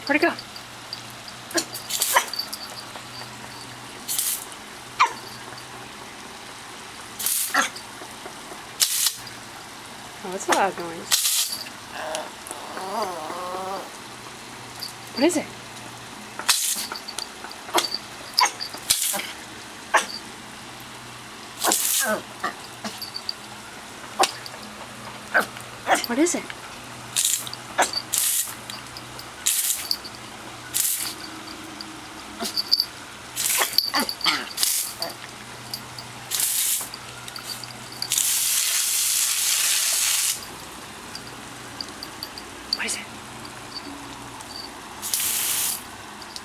Where'd it go? Oh, that's a loud noise. What is it? What is it?